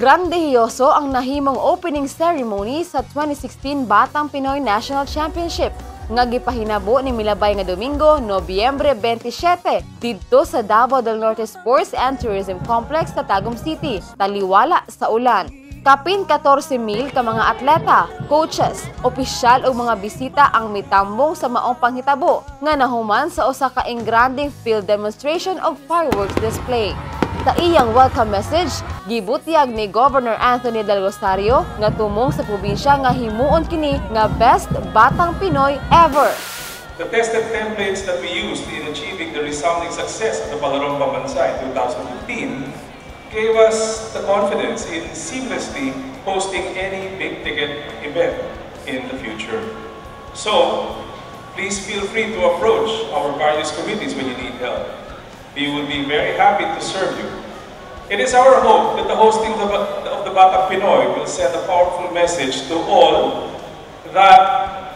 Grandiyoso ang nahimong opening ceremony sa 2016 Batang Pinoy National Championship nga gipahinabo ni milabay nga Domingo, Nobyembre 27 didto sa Davao del Norte Sports and Tourism Complex sa Tagum City, taliwala sa ulan. Kapin 14,000 ka mga atleta, coaches, opisyal ug mga bisita ang mitambong sa maong panghitabo nga nahuman sa usa ka engranding field demonstration of fireworks display. Sa iyang welcome message, gibutyag ni Governor Anthony Del Rosario nga tumong sa probinsya nga himuon kini nga best Batang Pinoy ever. The tested templates that we used in achieving the resounding success of the Palarong Pambansa in 2015 gave us the confidence in seamlessly hosting any big-ticket event in the future. So, please feel free to approach our various committees when you need help. We will be very happy to serve you. It is our hope that the hosting of the Batang Pinoy will send a powerful message to all that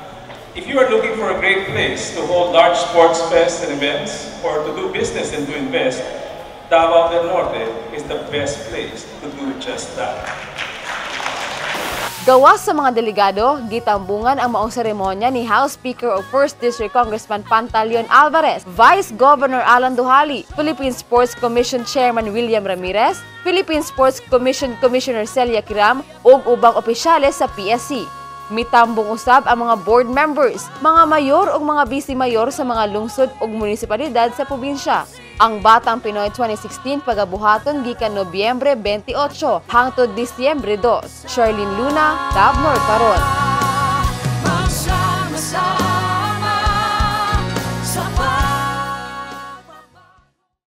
if you are looking for a great place to hold large sports fests and events or to do business and to invest, Davao del Norte is the best place to do just that. Gawas sa mga delegado, gitambungan ang maong seremonya ni House Speaker of 1st District Congressman Pantaleon Alvarez, Vice Governor Alan Duhali, Philippine Sports Commission Chairman William Ramirez, Philippine Sports Commission Commissioner Celia Kiram ug ubang opisyales sa PSC. Mitambong usab ang mga board members, mga mayor ug mga vice-mayor sa mga lungsod ug munisipalidad sa probinsya. Ang Batang Pinoy 2016 pagabuhaton gikan Nobyembre 28 hangtod Disyembre 2. Charlene Luna, Davnor Karon.